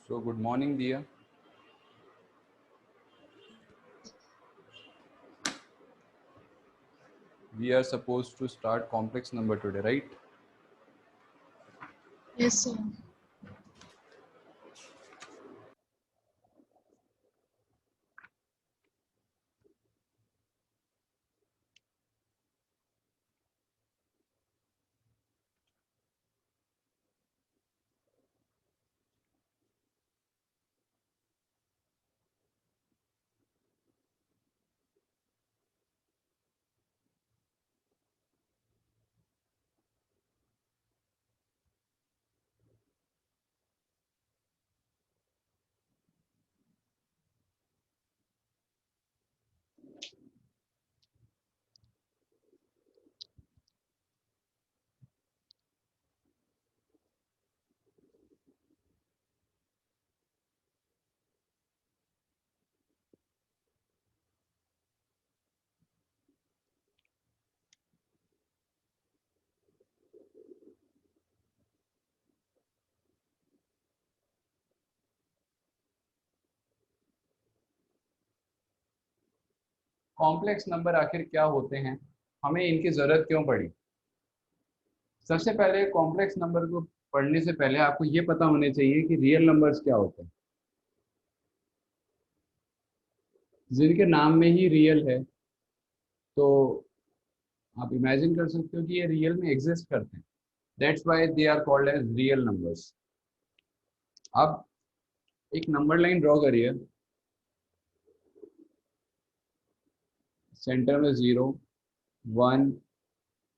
So good morning, dear. We are supposed to start complex number today, right? Yes, sir. Complex number आखिर क्या होते हैं, हमें इनकी जरूरत क्यों पड़ी? सबसे पहले कॉम्प्लेक्स नंबर को पढ़ने से पहले आपको ये पता होने चाहिए कि रियल नंबर्स क्या होते हैं, जिनके नाम में ही रियल है। तो आप इमेजिन कर सकते हो कि ये रियल में एग्जिस्ट करते हैं। That's why they are called as real numbers. अब एक नंबर लाइन ड्रॉ करिए, सेंटर में 0, 1,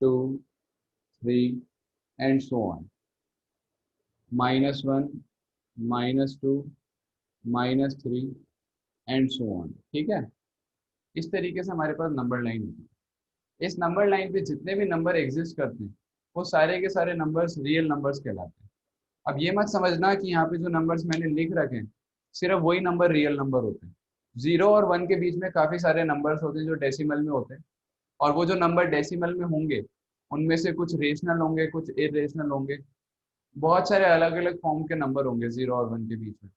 2, 3 and so on, -1, -2, -3 and so on. ठीक है, इस तरीके से हमारे पास नंबर लाइन होती है। इस नंबर लाइन पे जितने भी नंबर एग्जिस्ट करते हैं वो सारे के सारे नंबर्स रियल नंबर्स कहलाते हैं। अब ये मत समझना कि यहाँ पे जो नंबर्स मैंने लिख रखे हैं सिर्फ वही नंबर रियल नंबर होते हैं। 0 और 1 के बीच में काफी सारे नंबर्स होते हैं जो डेसिमल में होते हैं, और वो जो नंबर डेसिमल में होंगे उनमें से कुछ रेशनल होंगे, कुछ इरेशनल होंगे। बहुत सारे अलग अलग फॉर्म के नंबर होंगे 0 और 1 के बीच में।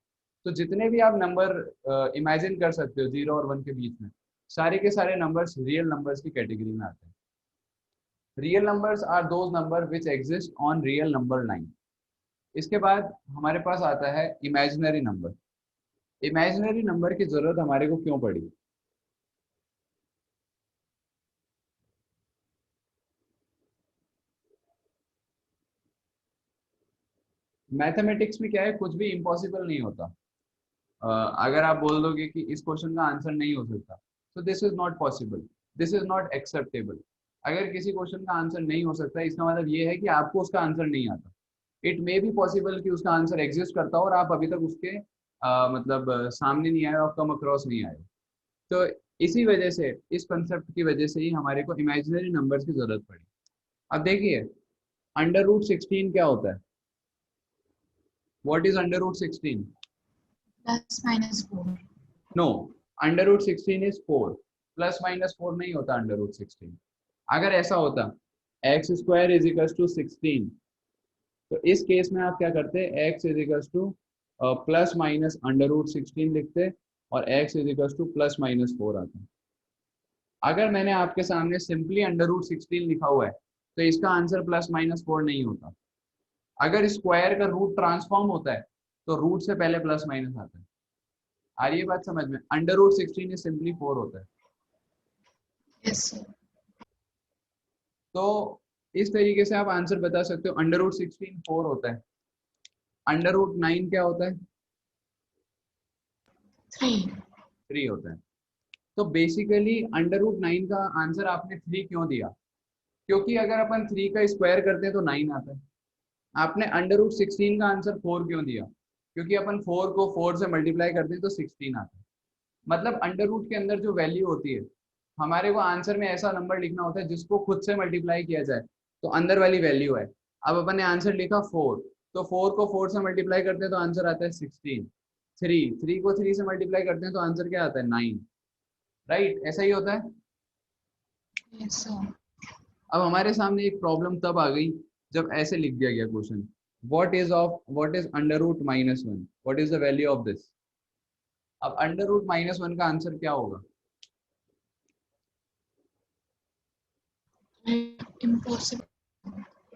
तो जितने भी आप नंबर इमेजिन कर सकते हो 0 और 1 के बीच में, सारे के सारे नंबर्स रियल नंबर्स की कैटेगरी में आते हैं। Real numbers are those number which exist on real number line. इसके बाद हमारे पास आता है इमेजिनरी नंबर। इमेजिनरी नंबर की जरूरत हमारे को क्यों पड़ी? मैथमेटिक्स में क्या है, कुछ भी इम्पॉसिबल नहीं होता। अगर आप बोल दोगे कि इस क्वेश्चन का आंसर नहीं हो सकता, तो this is not possible, this is not acceptable. अगर किसी क्वेश्चन का आंसर नहीं हो सकता, इसका मतलब ये है कि आपको उसका आंसर नहीं आता। इट मे बी पॉसिबल कि उसका आंसर एग्जिस्ट करता हो और आप अभी तक उसके सामने नहीं आए और कम अक्रॉस नहीं आए। तो इसी वजह से, इस कंसेप्ट की वजह से ही हमारे को इमेजिनरी नंबर्स की जरूरत पड़ी। अब देखिए, √16 क्या होता है? What is √16? Plus minus 4. No, √16 is 4। +-4 नहीं होता √16। अगर ऐसा होता x² इज इक्वल टू 16, तो इस केस में आप क्या करते? x इज इक्वल टू ±√16 लिखते और x इज इक्वल टू +-4 आता। अगर मैंने आपके सामने सिंपली √16 लिखा हुआ है तो इसका आंसर +-4 नहीं होता। अगर स्क्वायर का रूट ट्रांसफॉर्म होता है तो रूट से पहले प्लस माइनस आता है। आ रही है बात समझ में? √16 सिंपली 4 होता है। Yes, sir. तो इस तरीके से आप आंसर बता सकते हो, √16 4 होता है। √9 क्या होता है? 3. 3 होता है। तो बेसिकली √9 का आंसर आपने 3 क्यों दिया? क्योंकि अगर अपन 3 का स्क्वायर करते हैं तो 9 आता है। आपने √16 का आंसर 4 क्यों दिया? क्योंकि अपन 4 को 4 से मल्टीप्लाई करते हैं तो 16 आता है। मतलब अंडर रूट के अंदर जो वैल्यू होती है, हमारे को आंसर में ऐसा नंबर लिखना होता है जिसको खुद से मल्टीप्लाई किया जाए तो अंदर वाली वैल्यू है। अब अपन ने आंसर लिखा 4, तो 4 को 4 से मल्टीप्लाई करते हैं तो आंसर आता है 16। 3 को 3 से मल्टीप्लाई करते हैं तो आंसर क्या आता है? 9। राइट, ऐसा ही होता है। Yes, sir. अब हमारे सामने एक प्रॉब्लम तब आ गई जब ऐसे लिख दिया गया question what is under root minus one, what is the value of this? अब अंडर रूट माइनस वन का आंसर क्या होगा? Impossible.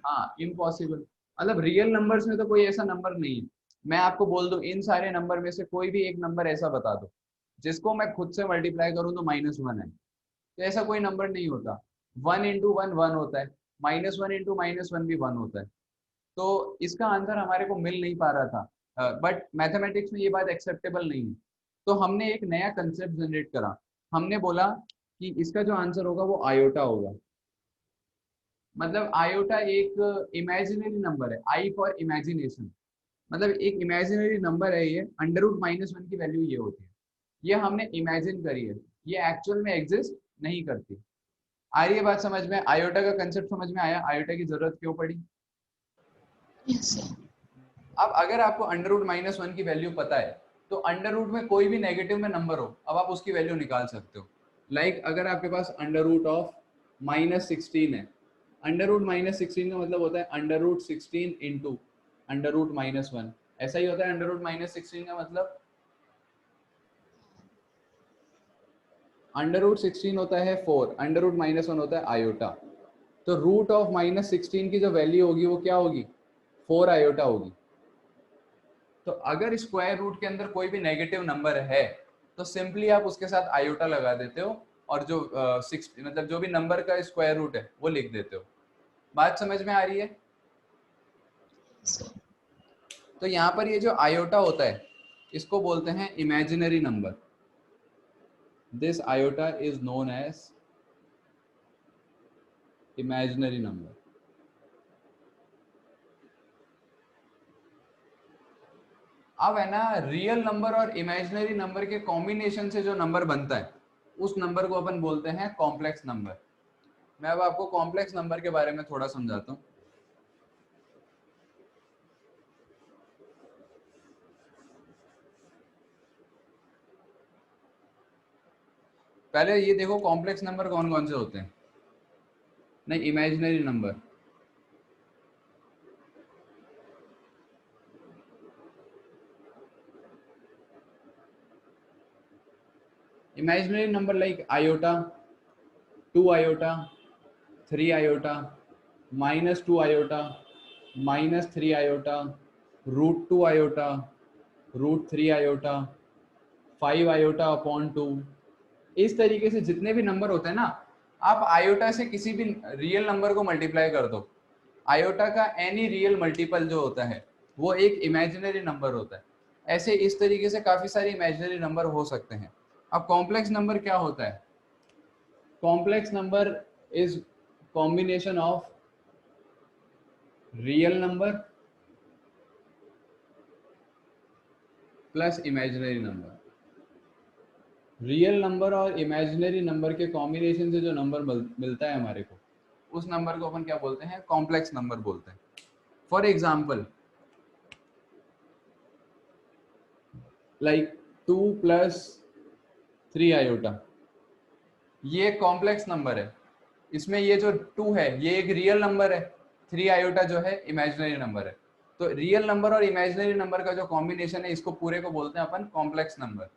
हाँ, इम्पॉसिबल। मतलब रियल नंबर्स में तो कोई ऐसा नंबर नहीं है। मैं आपको बोल दूं इन सारे नंबर में से कोई भी एक नंबर ऐसा बता दो जिसको मैं खुद से मल्टीप्लाई करूं तो माइनस वन है, तो ऐसा कोई नंबर नहीं होता। वन इंटू वन वन होता है, minus one into minus one भी वन होता है। तो इसका आंसर हमारे को मिल नहीं पा रहा था, बट मैथमेटिक्स में ये बात एक्सेप्टेबल नहीं है। तो हमने एक नया कंसेप्ट जनरेट करा। हमने बोला कि इसका जो आंसर होगा वो आयोटा होगा। मतलब आयोटा एक इमेजिनरी नंबर है, आई फॉर इमेजिनेशन। मतलब एक इमेजिनरी नंबर है ये, अंडर रूट माइनस वन की वैल्यू ये होती है। ये हमने इमेजिन करी है, ये एक्चुअल में एग्जिस्ट नहीं करती। आ रही है बात समझ में? आयोटा का कंसेप्ट समझ में आया? आयोटा की जरूरत क्यों पड़ी? Yes, sir. अब अगर आपको अंडर रूट माइनस वन की वैल्यू पता है तो अंडर रूट में कोई भी नेगेटिव में नंबर हो, अब आप उसकी वैल्यू निकाल सकते हो। लाइक अगर आपके पास under root of minus sixteen है, अंडर रूट माइनस सिक्सटीन का मतलब होता है under root sixteen into under root minus one. ऐसा ही होता है अंडर रूट माइनस सिक्सटीन का मतलब। अंडर रूट सिक्सटीन होता है four, under root minus one होता है आयोटा। तो रूट ऑफ माइनस सिक्सटीन की जो वैल्यू होगी वो क्या होगी? फोर आयोटा होगी। तो अगर स्क्वायर रूट के अंदर कोई भी नेगेटिव नंबर है तो सिंपली आप उसके साथ आयोटा लगा देते हो और जो मतलब जो भी नंबर का स्क्वायर रूट है वो लिख देते हो। बात समझ में आ रही है? Yes, sir. तो यहाँ पर ये जो आयोटा होता है इसको बोलते हैं imaginary number. This iota is known as imaginary number. अब है ना, रियल नंबर और इमेजिनरी नंबर के कॉम्बिनेशन से जो नंबर बनता है उस नंबर को अपन बोलते हैं कॉम्प्लेक्स नंबर। मैं अब आपको कॉम्प्लेक्स नंबर के बारे में थोड़ा समझाता हूँ। पहले ये देखो कॉम्प्लेक्स नंबर कौन कौन से होते हैं। नहीं, imaginary number. Imaginary number like iota, two iota, three iota, minus two iota, minus three iota, root two iota, root three iota, five iota upon two. इस तरीके से जितने भी नंबर होते हैं ना, आप आयोटा से किसी भी रियल नंबर को मल्टीप्लाई कर दो, आयोटा का एनी रियल मल्टीपल जो होता है वो एक इमेजिनरी नंबर होता है। ऐसे इस तरीके से काफी सारे इमेजिनरी नंबर हो सकते हैं। अब कॉम्प्लेक्स नंबर क्या होता है? Complex number is combination of real number plus imaginary number. Real number और इमेजिनरी नंबर के कॉम्बिनेशन से जो नंबर मिलता है हमारे को, उस नंबर को अपन क्या बोलते हैं? कॉम्प्लेक्स नंबर बोलते हैं। For example like two plus three iota, ये कॉम्प्लेक्स नंबर है। इसमें ये जो टू है ये एक रियल नंबर है, थ्री आयोटा जो है इमेजिनरी नंबर है। तो रियल नंबर और इमेजिनरी नंबर का जो कॉम्बिनेशन है इसको पूरे को बोलते हैं अपन कॉम्प्लेक्स नंबर।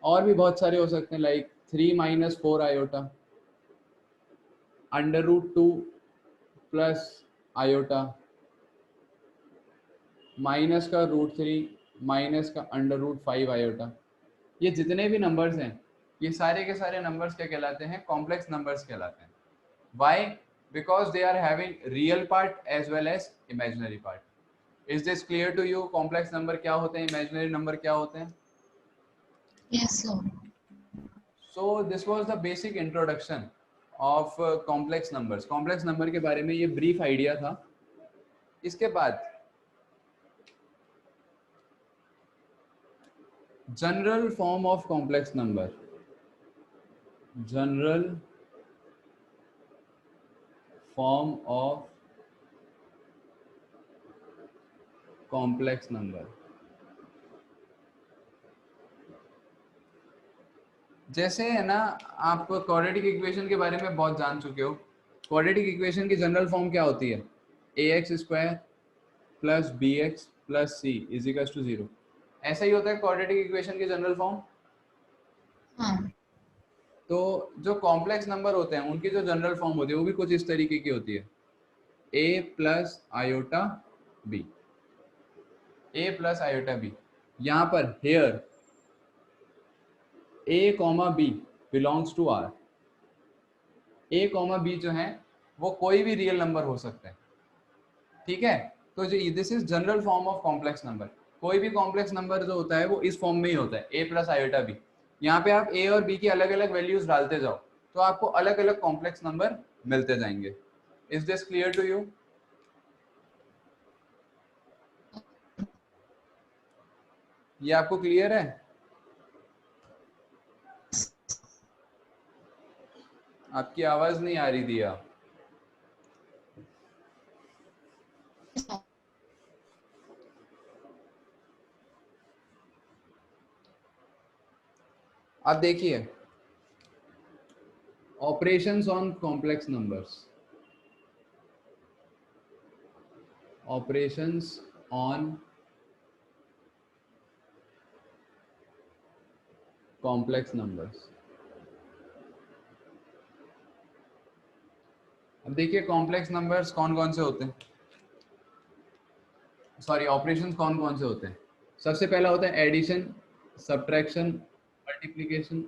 और भी बहुत सारे हो सकते हैं like three minus four iota, under root two plus iota, minus का रूट थ्री, माइनस का अंडर रूट फाइव आयोटा। ये जितने भी नंबर्स हैं ये सारे के सारे नंबर्स क्या कहलाते हैं? कॉम्प्लेक्स नंबर्स कहलाते हैं। Why? Because they are having real part as well as imaginary part. Is this clear to you? Complex number क्या होते हैं, इमेजिनरी नंबर क्या होते हैं? Yes, sir. So this was the basic introduction of complex numbers. Complex number के बारे में ये ब्रीफ आइडिया था। इसके बाद general form of complex number. General form of complex number. जैसे है ना, आप क्वाड्रेटिक इक्वेशन के बारे में बहुत जान चुके हो। क्वाड्रेटिक इक्वेशन की जनरल फॉर्म क्या होती है? A X square plus B X plus C is equal to 0। ऐसा ही होता है क्वाड्रेटिक इक्वेशन की जनरल फॉर्म। हाँ। तो जो कॉम्प्लेक्स नंबर होते हैं उनकी जो जनरल फॉर्म होती है वो भी कुछ इस तरीके की होती है, a plus iota b, a plus iota b. यहाँ पर here a comma b belongs to R. A comma b जो है वो कोई भी रियल नंबर हो सकता है, ठीक है। तो जो this is general form of complex number. कोई भी कॉम्प्लेक्स नंबर जो होता है वो इस फॉर्म में ही होता है, ए प्लस आयोटा बी। यहाँ पे आप ए और बी की अलग अलग वैल्यूज डालते जाओ तो आपको अलग अलग कॉम्प्लेक्स नंबर मिलते जाएंगे। Is this clear to you? ये आपको क्लियर है? आपकी आवाज नहीं आ रही दिया। आप देखिए, operations on complex numbers, operations on complex numbers. अब देखिए कॉम्प्लेक्स नंबर्स कौन कौन से होते हैं, सॉरी ऑपरेशंस कौन कौन से होते हैं। सबसे पहला होता है एडिशन, सब्ट्रैक्शन, मल्टीप्लिकेशन।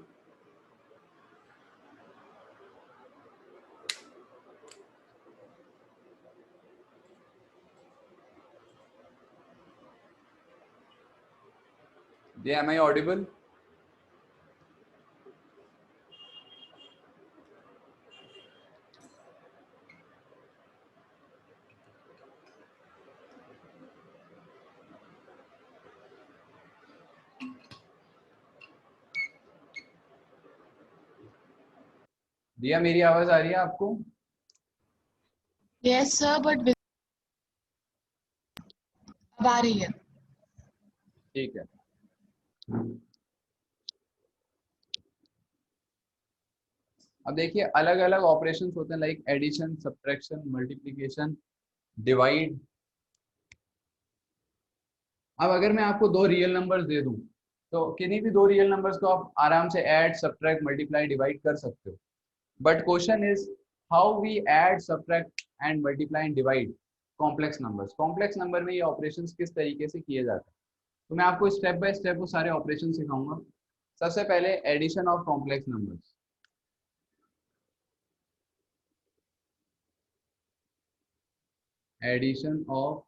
ये एम आई ऑडिबल? दिया मेरी आवाज आ रही है आपको? यस सर, बट अब आ रही है। ठीक है। अब देखिए अलग अलग ऑपरेशंस होते हैं like addition, subtraction, multiplication, divide. अब अगर मैं आपको दो रियल नंबर्स दे दूं तो किन्हीं भी दो रियल नंबर्स को आप आराम से ऐड, सब्ट्रैक्ट, मल्टीप्लाई, डिवाइड कर सकते हो। But question is how we add, subtract and multiply and divide complex numbers. Complex number में ये ऑपरेशंस किस तरीके से किए जाते हैं, तो मैं आपको स्टेप बाय स्टेप वो सारे ऑपरेशन सिखाऊंगा। सबसे पहले addition of complex numbers. Addition of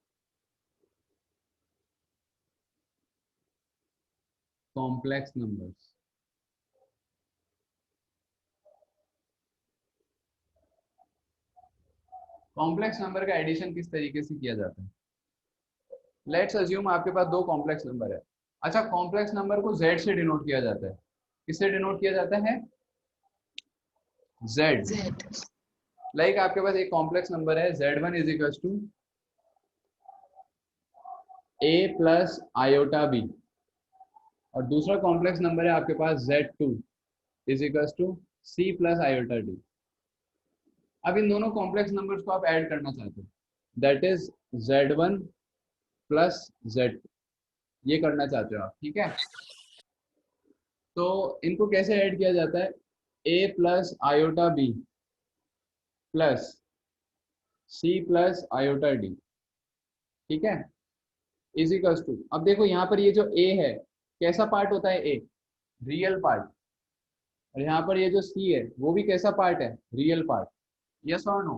complex numbers. Complex number का एडिशन किस तरीके से किया जाता है। लेट्स अज्यूम आपके पास दो कॉम्प्लेक्स नंबर है। अच्छा, कॉम्प्लेक्स नंबर को z से डिनोट किया जाता है। किससे डिनोट किया जाता है? z। जेड। लाइक आपके पास एक कॉम्प्लेक्स नंबर है z1 is equal to a plus iota b, और दूसरा कॉम्प्लेक्स नंबर है आपके पास z2 is equal to c plus iota d। अब इन दोनों कॉम्प्लेक्स नंबर्स को आप ऐड करना चाहते हो, that is z1 plus z2, ये करना चाहते हो आप, ठीक है। तो इनको कैसे ऐड किया जाता है? a plus iota b plus c plus iota d, ठीक है, इज इक्वल टू। अब देखो यहाँ पर ये जो a है कैसा पार्ट होता है? a real part. और यहाँ पर ये जो c है वो भी कैसा पार्ट है? Real part. यस और नो?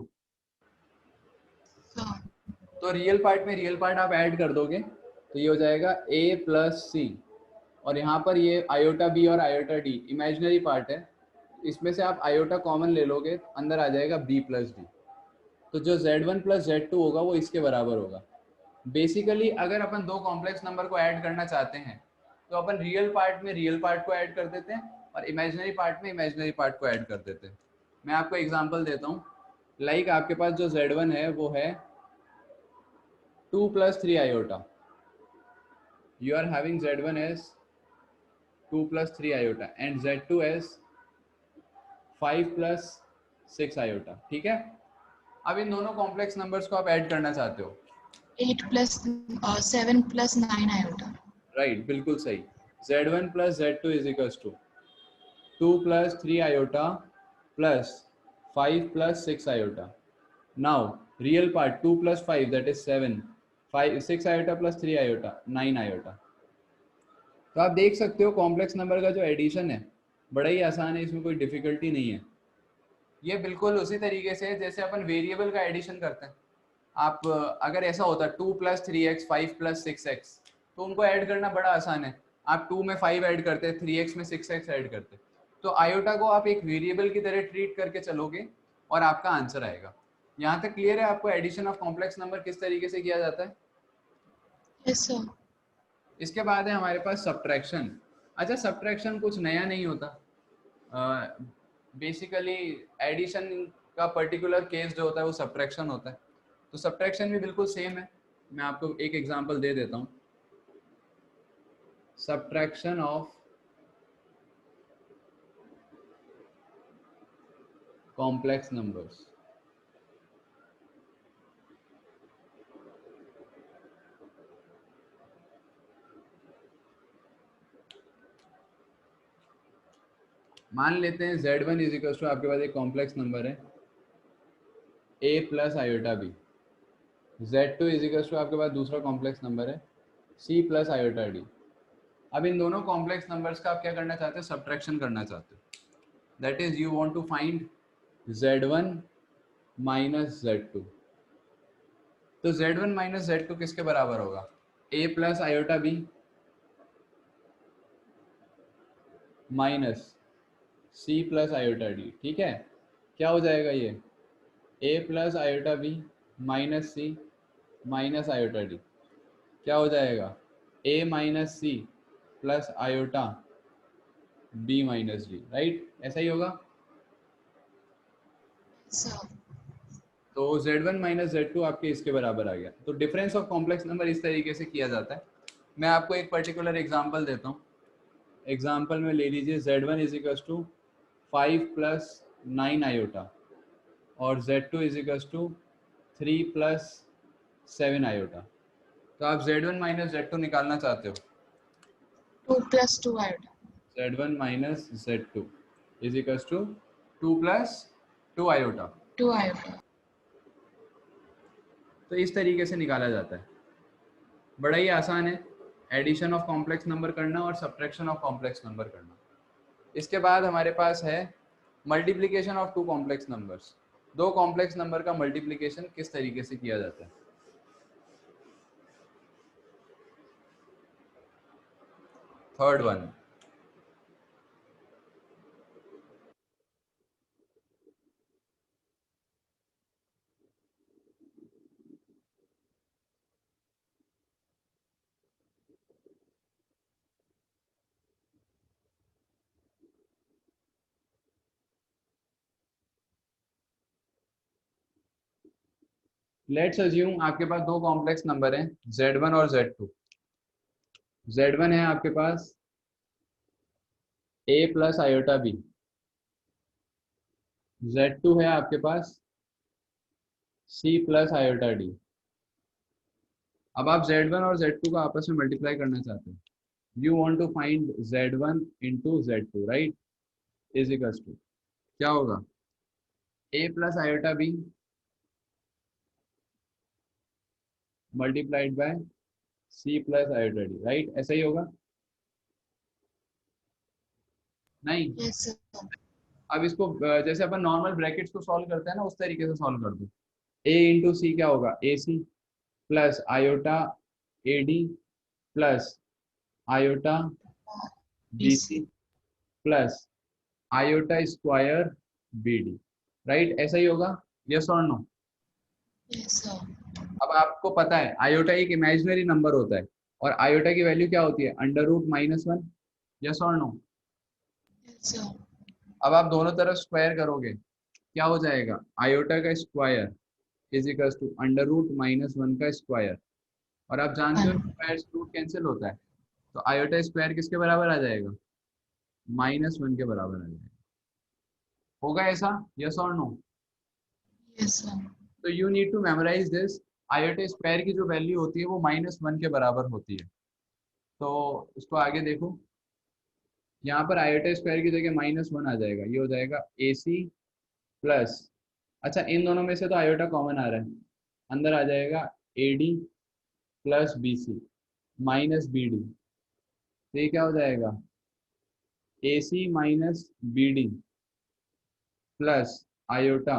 सर। तो रियल पार्ट में रियल पार्ट आप ऐड कर दोगे तो ये हो जाएगा a प्लस सी, और यहाँ पर ये आयोटा b और आयोटा d इमेजिनरी पार्ट है, इसमें से आप आयोटा कॉमन ले लोगे अंदर आ जाएगा b प्लस डी। तो जो z1 प्लस z2 होगा वो इसके बराबर होगा। बेसिकली अगर अपन दो कॉम्प्लेक्स नंबर को ऐड करना चाहते हैं तो अपन रियल पार्ट में रियल पार्ट को ऐड कर देते हैं और इमेजिनरी पार्ट में इमेजिनरी पार्ट को ऐड कर देते हैं। मैं आपको एग्जांपल देता हूँ। लाइक आपके पास जो z1 है वो है 2 plus 3 iota, you are having z1 as 2 plus 3 iota and z2 as 5 plus 6 iota, ठीक है। अब इन दोनों कॉम्प्लेक्स नंबर्स को आप ऐड करना चाहते हो 8 plus 7 plus 9 iota. राइट, बिल्कुल सही। z1 plus z2 is equals to 2 plus 3 iota plus 5 plus 6 iota. Now real part 2 plus 5 that is 7, 5 6 iota plus 3 iota 9 iota. तो आप देख सकते हो कॉम्प्लेक्स नंबर का जो एडिशन है बड़ा ही आसान है, इसमें कोई डिफिकल्टी नहीं है। ये बिल्कुल उसी तरीके से जैसे अपन वेरिएबल का एडिशन करते हैं। आप अगर ऐसा होता 2 प्लस 3x 5 प्लस 6x, तो उनको ऐड करना बड़ा आसान है। आप 2 में 5 ऐड करते, 3x में 6x ऐड करते। तो आयोटा को आप एक वेरिएबल की तरह ट्रीट करके चलोगे और आपका आंसर आएगा। यहाँ तक क्लियर है आपको एडिशन ऑफ कॉम्प्लेक्स नंबर किस तरीके से किया जाता है? Yes, sir. इसके बाद है हमारे पास सब्ट्रैक्शन। अच्छा, सब्ट्रैक्शन कुछ नया नहीं होता। बेसिकली एडिशन का पर्टिकुलर केस जो होता है वो सब्ट्रैक्शन होता है। तो सब्ट्रैक्शन भी बिल्कुल सेम है। मैं आपको एक एग्जांपल दे देता हूँ। Subtraction of complex numbers. मान लेते हैं z1 इज इक्वल टू आपके पास एक कॉम्प्लेक्स नंबर है a plus iota b। z2 is equal to आपके पास दूसरा कॉम्प्लेक्स नंबर है c प्लस आयोटा d। अब इन दोनों कॉम्प्लेक्स नंबर्स का आप क्या करना चाहते हो? सब्ट्रैक्शन करना चाहते हो। That is you want to find z1 minus z2। तो z1 माइनस z2 किसके बराबर होगा? a plus iota b minus c plus iota d। ठीक है, क्या हो जाएगा ये? a plus iota b minus C minus iota D. क्या हो जाएगा? a minus C plus iota b minus D. Right, ऐसा ही होगा। Yes, sir. तो z1 माइनस z2 आपके इसके बराबर आ गया। तो डिफरेंस ऑफ कॉम्प्लेक्स नंबर इस तरीके से किया जाता है। मैं आपको एक पर्टिकुलर एग्जांपल देता हूँ। एग्जांपल में ले लीजिए z1 is equal to 5 plus 9 iota और z2 is equal to 3 plus 7 iota. तो आप z1 माइनस z2 निकालना चाहते हो। 2 plus 2 iota. z1 minus z2 is equal to 2 plus 2 iota. 2 iota. तो इस तरीके से निकाला जाता है। बड़ा ही आसान है एडिशन ऑफ कॉम्प्लेक्स नंबर करना और सब्ट्रैक्शन ऑफ कॉम्प्लेक्स नंबर करना। इसके बाद हमारे पास है multiplication of two complex numbers. दो कॉम्प्लेक्स नंबर का मल्टीप्लिकेशन किस तरीके से किया जाता है? Third one. लेट्स अज्यूम आपके पास दो कॉम्प्लेक्स नंबर हैं z1 और z2। z1 है आपके पास a plus iota b, z2 है आपके पास c प्लस आयोटा d। अब आप z1 और z2 को आपस में मल्टीप्लाई करना चाहते हो। You want to find z1 into z2, right? Is equals to क्या होगा? a plus iota b multiplied by c plus iota d। Right, ऐसा ही होगा? नहीं, Yes, sir. अब इसको जैसे अपन नॉर्मल ब्रैकेट्स को सॉल्व करते हैं ना उस तरीके से सॉल्व कर दो। a इंटू सी क्या होगा? A C plus iota A D plus iota B C BC. Plus iota square B D. Right, ऐसा ही होगा? यस और नो? Yes, sir. अब आपको पता है आयोटा एक इमेजिनरी नंबर होता है और आयोटा की वैल्यू क्या होती है? Under root minus one. Yes और नो? Yes, sir. अब आप दोनों तरफ स्क्वायर करोगे, क्या हो जाएगा? आयोटा का square is equal to under root minus one का स्क्वायर। और आप जानते हो 1. स्क्वायर रूट कैंसिल होता है, तो आयोटा स्क्वायर किसके बराबर आ जाएगा? माइनस वन के बराबर आ जाएगा। होगा ऐसा? यस और नो? Yes, sir. तो you need to memorize this iota square की जो वैल्यू होती है वो -1 के बराबर होती है। तो इसको आगे देखो, यहाँ पर आयोटा स्क्वायर की जगह -1 आ जाएगा, ये हो जाएगा AC प्लस, अच्छा इन दोनों में से तो आयोटा कॉमन आ रहा है, अंदर आ जाएगा AD plus BC minus BD, तो ये क्या हो जाएगा AC minus BD plus iota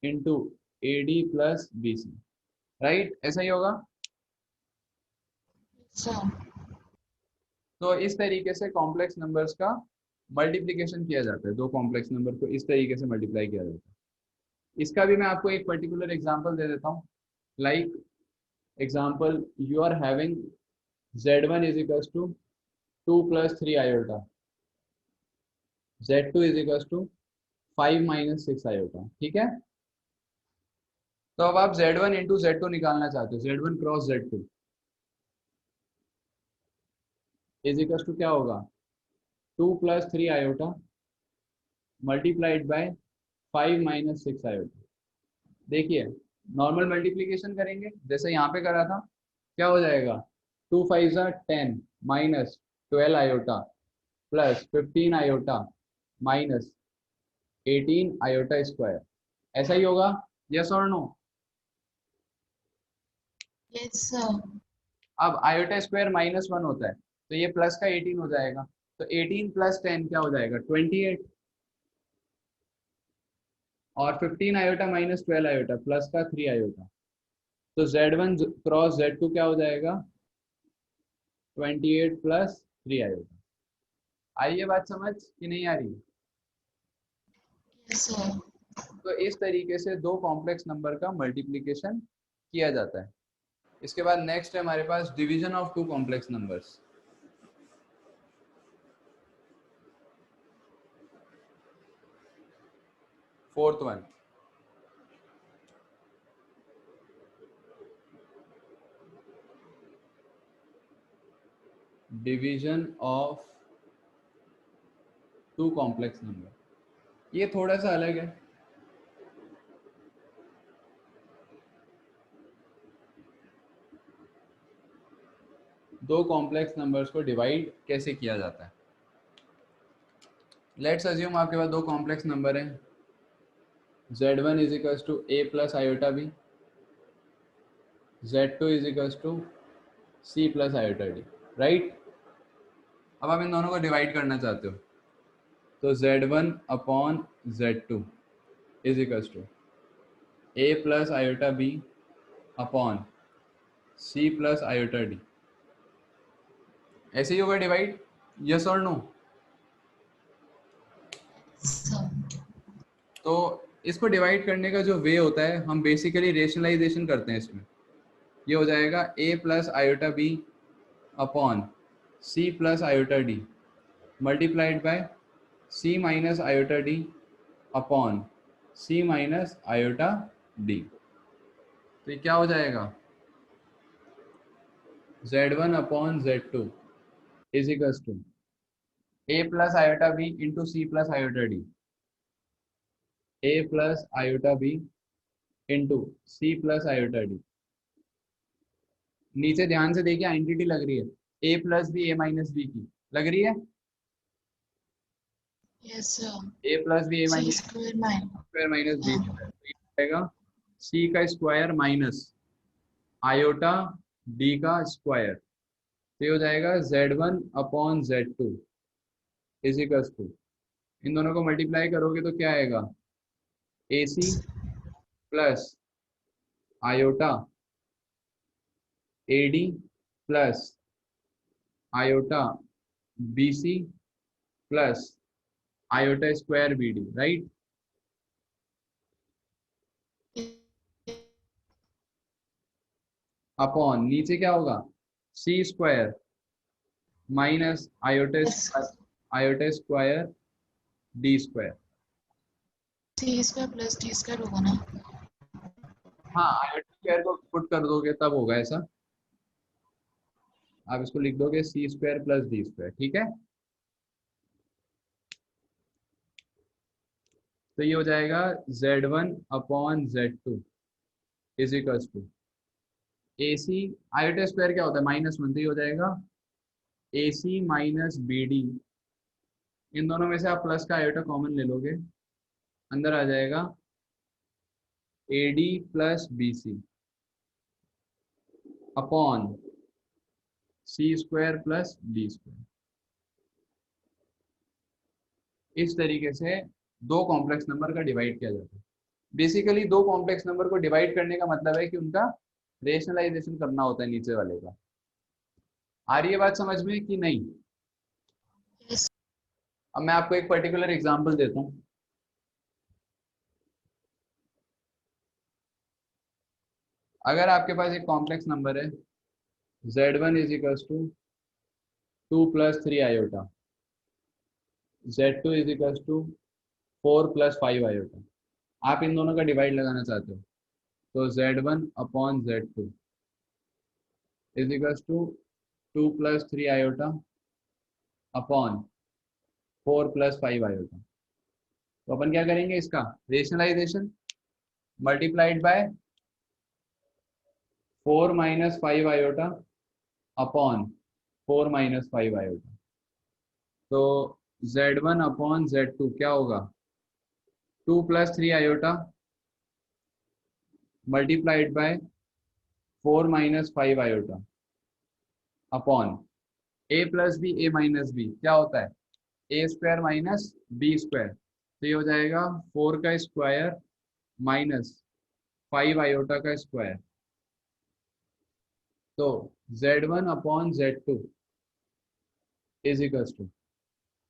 into AD plus BC, right, ऐसा ही होगा। Yes, sir. तो इस तरीके से कॉम्प्लेक्स नंबर्स का मल्टीप्लिकेशन किया जाता है, दो कॉम्प्लेक्स नंबर को इस तरीके से मल्टीप्लाई किया जाता है। इसका भी मैं आपको एक पर्टिकुलर एग्जांपल दे देता हूँ। Like example, you are having Z1 is equals to 2 plus 3 iota, Z2 is equals to 5 minus 6 iota, ठीक है। तो अब आप Z1 इंटू Z2 निकालना चाहते हो, Z1 cross Z2 is equals to क्या होगा 2 plus 3 iota multiplied bye 5 minus 6 iota. देखिए नॉर्मल मल्टीप्लीकेशन करेंगे जैसे यहाँ पे करा था, क्या हो जाएगा 2 5 10 minus 12 iota plus 15 iota minus 18 iota square, ऐसा ही होगा, यस और नो। Yes, sir. अब आयोटा स्क्वायर -1 होता है तो ये प्लस का 18 हो जाएगा, तो 18 प्लस 10 क्या हो जाएगा 28, और 15 आयोटा माइनस 12 आयोटा प्लस का 3 आयोटा, तो Z1 क्रॉस Z2 क्या हो जाएगा 28 प्लस 3 आयोटा। आई ये बात समझ कि नहीं आ रही? Yes, sir. तो इस तरीके से दो कॉम्प्लेक्स नंबर का मल्टीप्लिकेशन किया जाता है। इसके बाद नेक्स्ट है हमारे पास division of two complex numbers. Fourth one, division of two complex number, ये थोड़ा सा अलग है। दो कॉम्प्लेक्स नंबर्स को डिवाइड कैसे किया जाता है। लेट्स अज्यूम आपके पास दो कॉम्प्लेक्स नंबर हैं, Z1 is equals to A plus iota B, Z2 is equals to C plus iota D, right. अब आप इन दोनों को डिवाइड करना चाहते हो, तो Z1 upon Z2 is equals to A plus iota B upon C plus iota D, ऐसे ही होगा डिवाइड, यस और नो। Sir. तो इसको डिवाइड करने का जो वे होता है, हम बेसिकली रेशनलाइजेशन करते हैं इसमें। ये हो जाएगा A plus iota B upon C plus iota D multiplied by C minus iota D upon C minus iota D। तो ये क्या हो जाएगा Z1 upon Z2 is equals to A plus iota B into C plus iota D, A plus iota B into C plus iota D। नीचे ध्यान से देखिए identity लग रही है, A plus B A minus B की लग रही है, Yes, sir. A plus B A C minus square nine. Square minus B square, तो ये आएगा C का स्क्वायर माइनस आयोटा D का स्क्वायर, तो ये हो जाएगा Z1 upon Z2 is equals to, इन दोनों को मल्टीप्लाई करोगे तो क्या आएगा AC plus iota AD plus iota BC plus iota square BD, right. Upon नीचे क्या होगा C square minus Yes. Iota square D square. C square plus D square होगा ना? हाँ आयोटा स्क्वायर को पुट कर दोगे तब होगा ऐसा, आप इसको लिख दोगे C square plus D square, ठीक है। तो ये हो जाएगा Z1 upon Z2 is equals to A C, iota square क्या होता है -1, तो ये हो जाएगा A C minus B D. इन दोनों में से आप प्लस का आयोटा कॉमन ले लोगे, अंदर आ जाएगा A D plus B C upon C square plus D square. इस तरीके से दो कॉम्प्लेक्स नंबर का डिवाइड किया जाता है। बेसिकली दो कॉम्प्लेक्स नंबर को डिवाइड करने का मतलब है कि उनका रेशनलाइजेशन करना होता है नीचे वाले का। आ रही है बात समझ में कि नहीं? यस। अब मैं आपको एक पर्टिकुलर एग्जांपल देता हूँ। अगर आपके पास एक कॉम्प्लेक्स नंबर है z1 is equals to 2 + 3 iota, z2 is equals to 4 + 5 iota. आप इन दोनों का डिवाइड लगाना चाहते हो, तो z1 upon z2 is equals to 2 + 3 iota upon 4 + 5 iota. तो अपन क्या करेंगे, इसका rationalization multiplied by 4 - 5 iota upon 4 - 5 iota. तो z1 अपॉन z2 क्या होगा, 2 + 3 iota multiplied by 4 - 5 iota upon a + b a - b क्या होता है, a square minus B square. तो ये हो जाएगा 4 का स्क्वायर माइनस 5 आयोटा का स्क्वायर। तो z1 upon z2 is equals to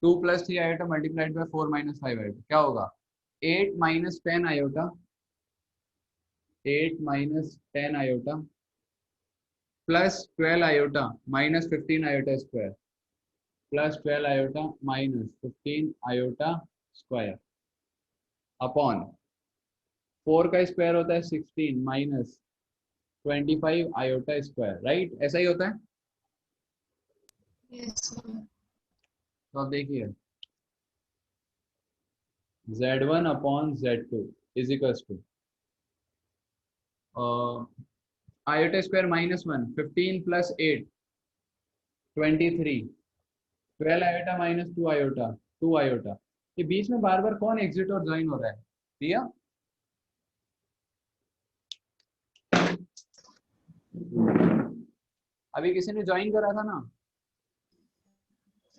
2 + 3 iota multiplied by 4 - 5 iota क्या होगा, 8 - 10 iota, 8 - 10 iota plus 12 iota minus 15 iota square, plus 12 iota minus 15 iota square upon 4 का स्क्वायर होता है 16 माइनस 25 आयोटा स्क्वायर। राइट, ऐसा ही होता है। यस। तो अब देखिए z1 upon z2 is equals to iota square -1 15 + 8 23 12 iota minus 2 iota 2 iota. ये बीच में बार बार कौन एग्जिट और ज्वाइन हो रहा है, दिया? अभी किसी ने ज्वाइन करा था ना?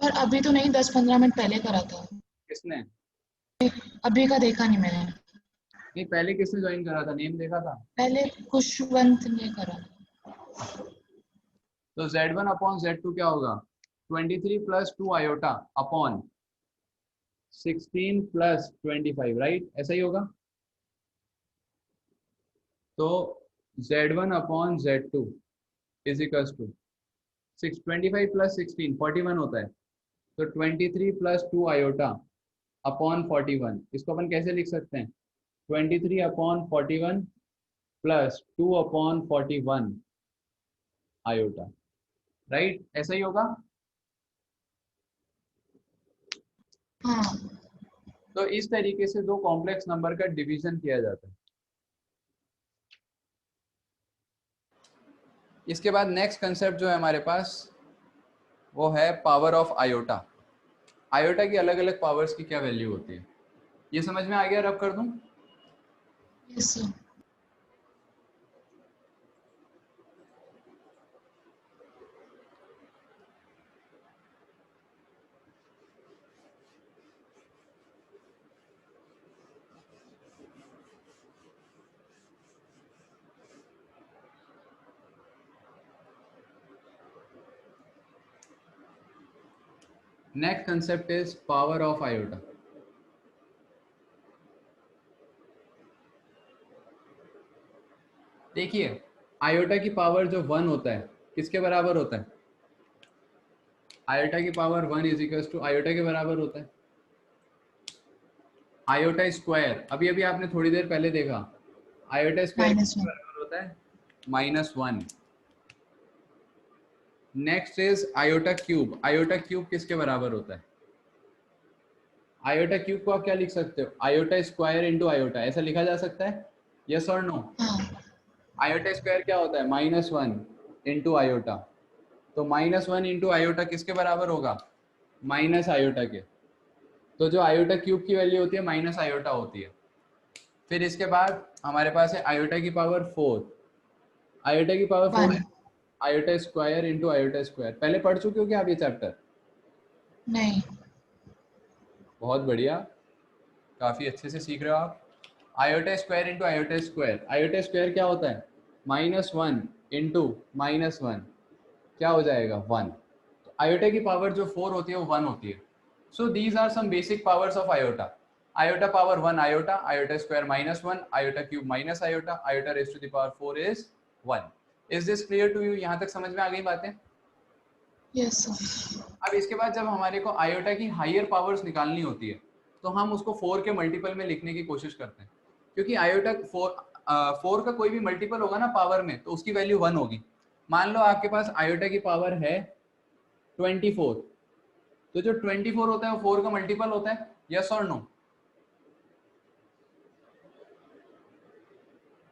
सर अभी तो नहीं, 10-15 मिनट पहले करा था। किसने? अभी का देखा नहीं मैंने। नहीं, पहले किसने ज्वाइन करा था, नेम देखा था? पहले खुशवंत ने करा। अच्छा, तो z1 अपॉन z2 क्या होगा, 23 + 2 आयोटा अपॉन 16 + 25। राइट, ऐसा ही होगा। तो z1 upon z2 is equals to 25 + 16 41 होता है, तो 23 + 2 आयोटा अपॉन 41। इसको अपन कैसे लिख सकते हैं, 23 upon 41 plus 2 upon 41 iota. Right, ऐसा ही होगा। हाँ। तो इस तरीके से दो कॉम्प्लेक्स नंबर का डिवीजन किया जाता है। इसके बाद नेक्स्ट कंसेप्ट जो है हमारे पास वो है पावर ऑफ आयोटा। आयोटा की अलग अलग पावर्स की क्या वैल्यू होती है, ये समझ में आ गया? रब कर दूं? Yes sir. Next concept is power of iota. देखिए आयोटा की पावर जो 1 होता है किसके बराबर होता है, आयोटा की power 1 is equal to iota के बराबर होता है आयोटा स्क्वायर। अभी अभी आपने थोड़ी देर पहले देखा, आयोटा स्क्वायर किसके -1। बराबर होता है, -1। Next is iota cube. Iota cube किसके बराबर होता है, आयोटा क्यूब को आप क्या लिख सकते हो, आयोटा स्क्वायर इंटू आयोटा, ऐसा लिखा जा सकता है, यस और नो? हाँ। आयोटा स्क्वायर क्या होता है? -1 इंटू आयोटा। तो -1 इंटू आयोटा किसके बराबर होगा? माइनस आयोटा के। तो जो आयोटा क्यूब की वैल्यू होती है माइनस आयोटा होती है। फिर इसके बाद हमारे पास है आयोटा की पावर 4। आयोटा की पावर 4 1 है iota square into iota square. पहले पढ़ चुके हो क्या आप ये चैप्टर? नहीं। बहुत बढ़िया, काफ़ी अच्छे से सीख रहे हो आप। Iota square into iota square. Iota square क्या होता है? -1 इंटू -1 क्या हो जाएगा? 1। तो आयोटा की पावर जो 4 होती है वो 1 होती है। So these are some basic powers of iota. Iota power 1 iota, iota square -1, iota cube minus iota, iota raise to the power 4 is 1। Is this clear to you? यहाँ तक समझ में आ गई बातें? Yes sir. अब इसके बाद जब हमारे को आयोटा की हायर पावर्स निकालनी होती है तो हम उसको 4 के मल्टीपल में लिखने की कोशिश करते हैं, क्योंकि आयोटा 4 का कोई भी मल्टीपल होगा ना पावर में तो उसकी वैल्यू 1 होगी। मान लो आपके पास आयोटा की पावर है 24, तो जो 24 होता है वो 4 का मल्टीपल होता है, यस और नो?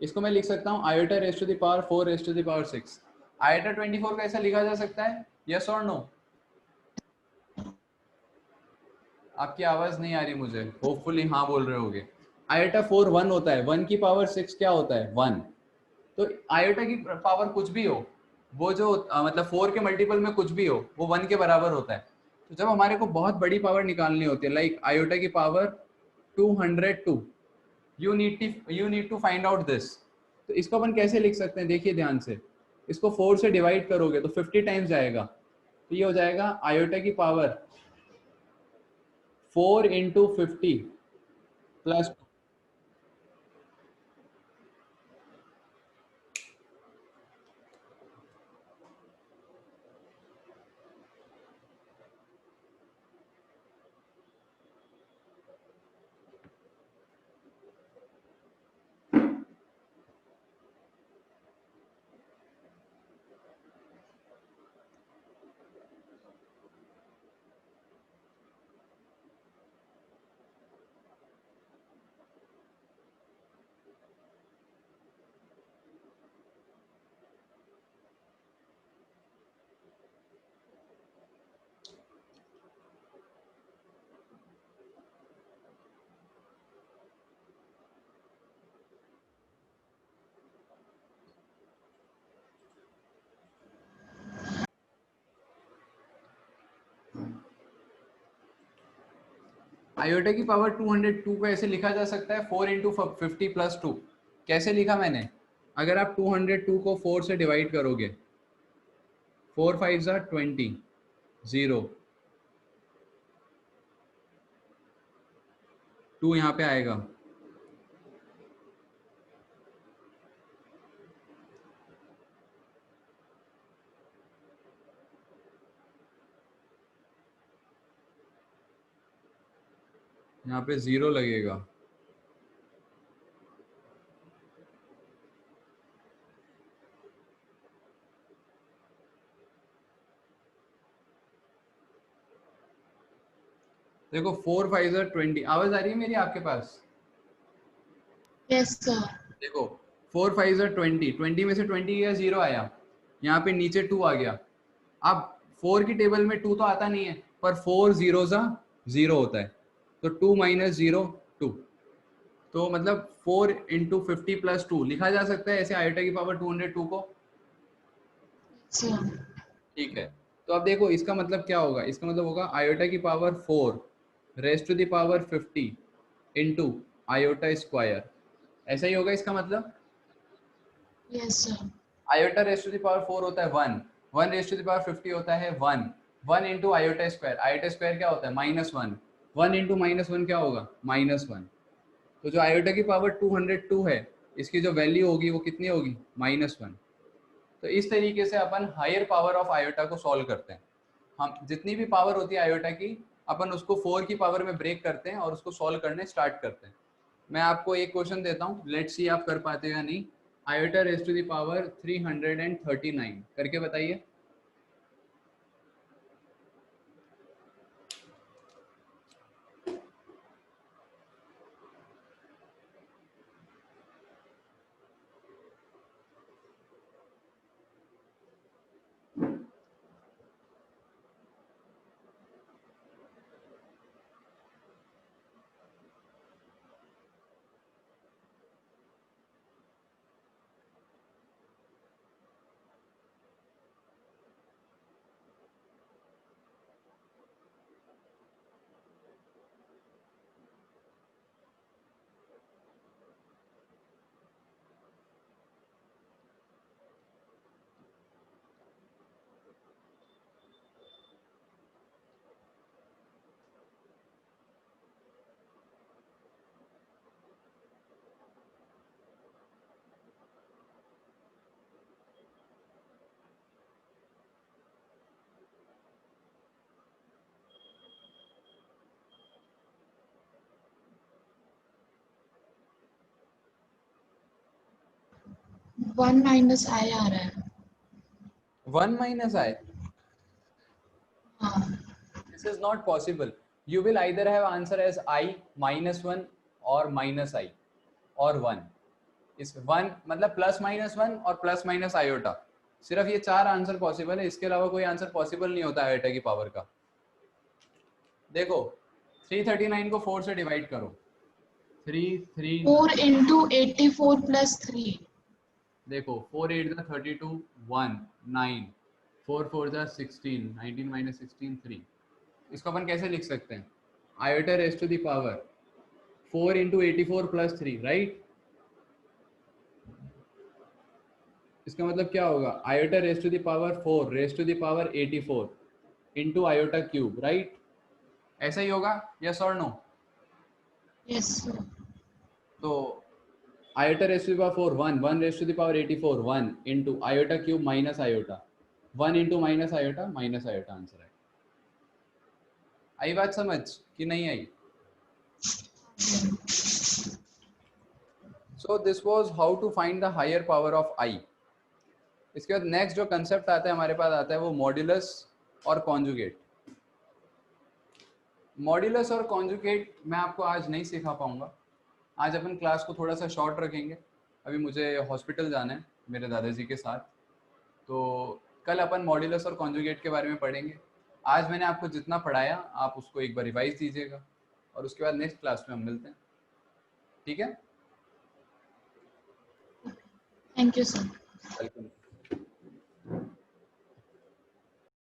इसको मैं लिख सकता हूँ iota raise to the power 4 raise to the power 6। Iota 24 का ऐसा लिखा जा सकता है, यस और नो? आपकी आवाज नहीं आ रही मुझे, होपफुली हाँ बोल रहे होगे। आयोटा 4 1 होता है, 1 की पावर 6 क्या होता है? 1। तो आयोटा की पावर कुछ भी हो, वो जो मतलब 4 के मल्टीपल में कुछ भी हो वो 1 के बराबर होता है। तो जब हमारे को बहुत बड़ी पावर निकालनी होती है, लाइक आयोटा की power 202, you need to find out this. तो इसको अपन कैसे लिख सकते हैं? देखिए ध्यान से, इसको 4 से डिवाइड करोगे तो 50 टाइम्स जाएगा, तो ये हो जाएगा आयोटा की पावर 4 इंटू 50 प्लस। आयोटा की पावर 202 को ऐसे लिखा जा सकता है 4 इंटू 50 प्लस 2। कैसे लिखा मैंने? अगर आप 202 को 4 से डिवाइड करोगे, 4 5 ज़ा 20, 0, 2 यहाँ पे आएगा, यहाँ पे 0 लगेगा। देखो 4 5 ज़ा 20, आवाज आ रही है मेरी आपके पास? Yes sir. देखो 4 5 ज़ा 20, 20 में से 20 गया 0 आया, यहाँ पे नीचे 2 आ गया। अब 4 की टेबल में 2 तो आता नहीं है, पर 4 0 ज़ा 0 होता है, तो 2 माइनस 0 2। तो मतलब 4 इंटू 50 प्लस 2 लिखा जा सकता है ऐसे आयोटा की पावर 202 को। सर। ठीक है, तो अब देखो इसका मतलब क्या होगा? इसका मतलब होगा आयोटा की power 4 raise to the power 50 into iota square. ऐसा ही होगा इसका मतलब। Yes sir. Iota raise to the power 4 होता है 1, 1 रेज टू द पावर 50 होता है 1, 1 into iota square. Iota square क्या होता है? -1, 1 इंटू -1 क्या होगा? -1। तो जो आयोटा की पावर 202 है, इसकी जो वैल्यू होगी वो कितनी होगी? -1। तो इस तरीके से अपन हायर पावर ऑफ आयोटा को सॉल्व करते हैं। हम जितनी भी पावर होती है आयोटा की, अपन उसको 4 की पावर में ब्रेक करते हैं और उसको सॉल्व करने स्टार्ट करते हैं। मैं आपको एक क्वेश्चन देता हूँ, लेट्स सी आप कर पाते हो या नहीं। Iota raise to the power 339 करके बताइए। 1 माइनस आई आ रहा है। 1 माइनस आई, हाँ this is not possible. You will either have answer as I minus 1 or minus I or 1. इस 1 मतलब प्लस माइनस 1 और प्लस माइनस आयोटा, सिर्फ ये 4 आंसर पॉसिबल है, इसके अलावा कोई आंसर पॉसिबल नहीं होता आयोटा की पावर का। देखो 339 को 4 से डिवाइड करो, 4 इंटू 84 प्लस 3। देखो 4 8 जा 32 1 9 4 4 जा 16 19 माइनस 16 3। इसको अपन कैसे लिख सकते हैं, iota raise to the power 4 into 84 plus 3, right. इसका मतलब क्या होगा, iota raise to the power 4 raise to the power 84 into iota cube, right. ऐसा ही होगा, यस और नो। Yes sir. तो iota raise to the power 4 1 raise to the power 84 1 into iota cube minus iota 1 into minus iota answer है। आई बात समझ कि नहीं आई? So this was how to find the higher power of I. इसके बाद नेक्स्ट जो कंसेप्ट आता है हमारे पास आता है वो मॉड्यूलस और कॉन्जुगेट। मॉड्यूलस और कॉन्जुगेट मैं आपको आज नहीं सिखा पाऊंगा, आज अपन क्लास को थोड़ा सा शॉर्ट रखेंगे। अभी मुझे हॉस्पिटल जाना है मेरे दादाजी के साथ, तो कल अपन मॉड्यूलस और कॉन्जुगेट के बारे में पढ़ेंगे। आज मैंने आपको जितना पढ़ाया आप उसको एक बार रिवाइज दीजिएगा और उसके बाद नेक्स्ट क्लास में हम मिलते हैं, ठीक है? Thank you sir. वेलकम।